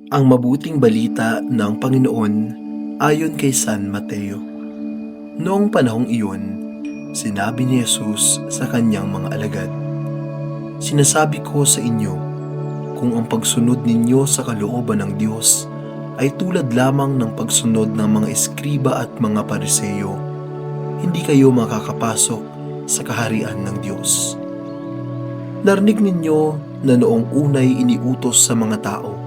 Ang mabuting balita ng Panginoon ayon kay San Mateo. Noong panahong iyon, sinabi ni Jesus sa kanyang mga alagad, "Sinasabi ko sa inyo, kung ang pagsunod ninyo sa kalooban ng Diyos ay tulad lamang ng pagsunod ng mga eskriba at mga pariseyo, hindi kayo makakapasok sa kaharian ng Diyos. Narinig ninyo na noong unay iniutos sa mga tao,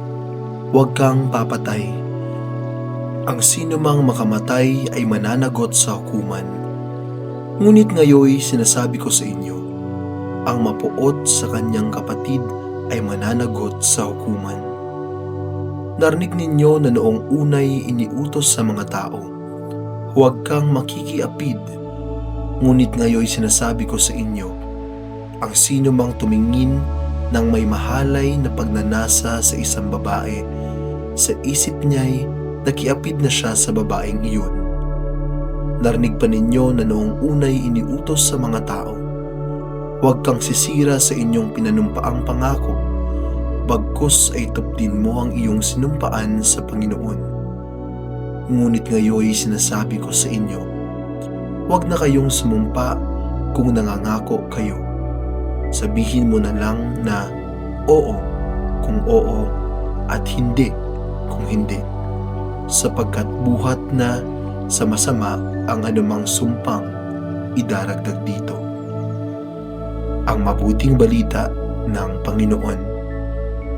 huwag kang papatay. Ang sinumang makamatay ay mananagot sa hukuman. Ngunit ngayoy sinasabi ko sa inyo, ang mapuot sa kanyang kapatid ay mananagot sa hukuman. Narinig ninyo na noong unay iniutos sa mga tao, huwag kang makikiapid. Ngunit ngayoy sinasabi ko sa inyo, ang sinumang tumingin ng may mahalay na pagnanasa sa isang babae, sa isip niya'y nakiapid na siya sa babaeng iyon. Narinig pa ninyo na noong unay iniutos sa mga tao, huwag kang sisira sa inyong pinanumpaang pangako, bagkus ay tupdin mo ang iyong sinumpaan sa Panginoon. Ngunit ngayoy sinasabi ko sa inyo, huwag na kayong sumumpa kung nangangako kayo. Sabihin mo na lang na oo kung oo at hindi kung hindi, sapagkat buhat na sa masama ang anumang sumpang idaragdag dito." Ang mabuting balita ng Panginoon.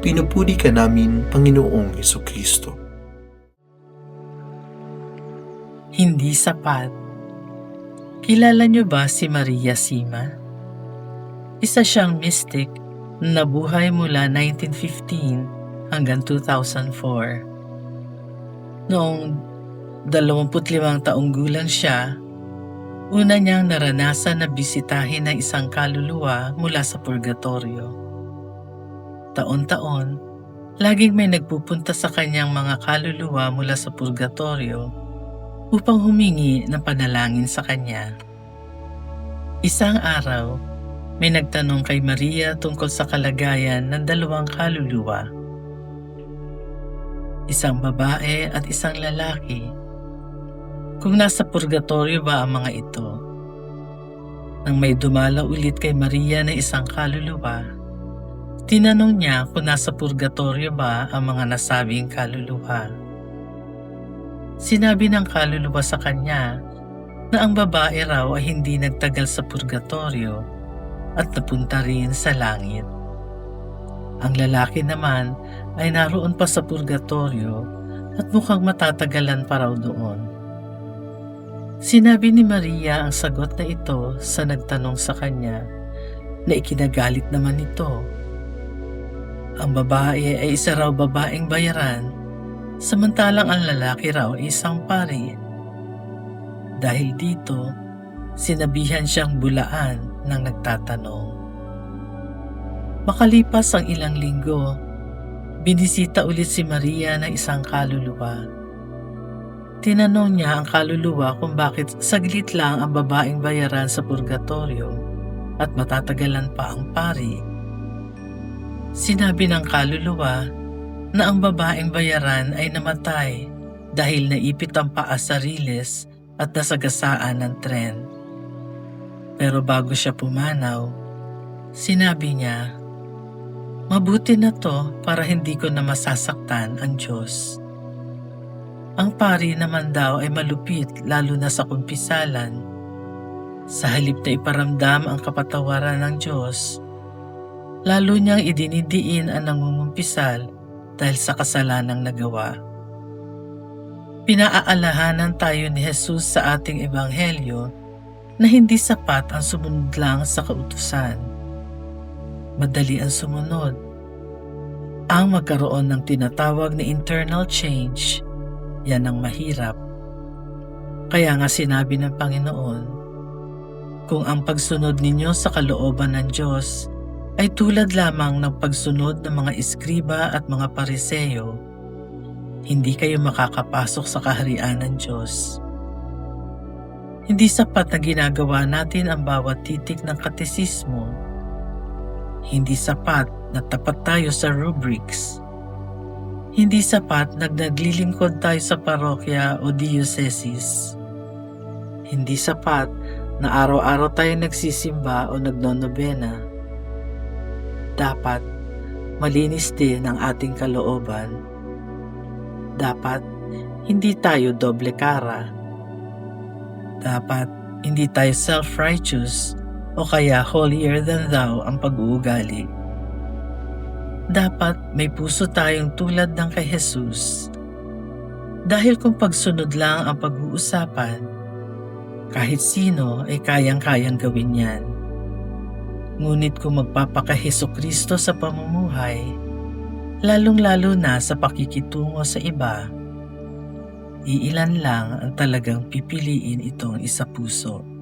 Pinupuri ka namin, Panginoong Hesukristo. Hindi sapat. Kilala niyo ba si Maria Sima? Isa siyang mystic na nabuhay mula 1915 hanggang 2004. Noong 25 taong gulang siya, una niyang naranasan na bisitahin ng isang kaluluwa mula sa purgatorio. Taon-taon, laging may nagpupunta sa kanyang mga kaluluwa mula sa purgatorio upang humingi ng panalangin sa kanya. Isang araw, may nagtanong kay Maria tungkol sa kalagayan ng dalawang kaluluwa, isang babae at isang lalaki, kung nasa purgatorio ba ang mga ito. Nang may dumalaw ulit kay Maria na isang kaluluwa, tinanong niya kung nasa purgatorio ba ang mga nasabing kaluluwa. Sinabi ng kaluluwa sa kanya na ang babae raw ay hindi nagtagal sa purgatorio at napunta rin sa langit. Ang lalaki naman ay naroon pa sa purgatorio at mukhang matatagalan pa raw doon. Sinabi ni Maria ang sagot na ito sa nagtanong sa kanya, na ikinagalit naman ito. Ang babae ay isa raw babaeng bayaran, samantalang ang lalaki raw ay isang pari. Dahil dito, sinabihan siyang bulaan ng nagtatanong. Makalipas ang ilang linggo, binisita ulit si Maria ng isang kaluluwa. Tinanong niya ang kaluluwa kung bakit saglit lang ang babaeng bayaran sa purgatorio at matatagalan pa ang pari. Sinabi ng kaluluwa na ang babaeng bayaran ay namatay dahil naipit ang paa sa riles at nasagasaan ng tren. Pero bago siya pumanaw, sinabi niya, "Mabuti na to para hindi ko na masasaktan ang Diyos." Ang pari naman daw ay malupit lalo na sa kumpisalan. Sa halip na iparamdam ang kapatawaran ng Diyos, lalo niyang idinidiin ang nangungumpisal dahil sa kasalanang nagawa. Pinaaalahanan tayo ni Jesus sa ating ebanghelyo na hindi sapat ang sumunod lang sa kautusan. Madali ang sumunod. Ang magkaroon ng tinatawag na internal change, yan ang mahirap. Kaya nga sinabi ng Panginoon, kung ang pagsunod ninyo sa kalooban ng Diyos ay tulad lamang ng pagsunod ng mga eskriba at mga pariseyo, hindi kayo makakapasok sa kaharian ng Diyos. Hindi sapat na ginagawa natin ang bawat titik ng katesismo. Hindi sapat na tapat tayo sa rubrics. Hindi sapat na naglilingkod tayo sa parokya o diocese. Hindi sapat na araw-araw tayo nagsisimba o nagnonobena. Dapat malinis din ang ating kalooban. Dapat hindi tayo doble kara. Dapat hindi tayo self-righteous o kaya holier than thou ang pag-uugali. Dapat may puso tayong tulad ng kay Jesus. Dahil kung pagsunod lang ang pag-uusapan, kahit sino ay kayang-kayang gawin yan. Ngunit kung magpapaka-Hesukristo sa pamumuhay, lalong-lalo na sa pakikitungo sa iba, iilan lang ang talagang pipiliin itong isapuso.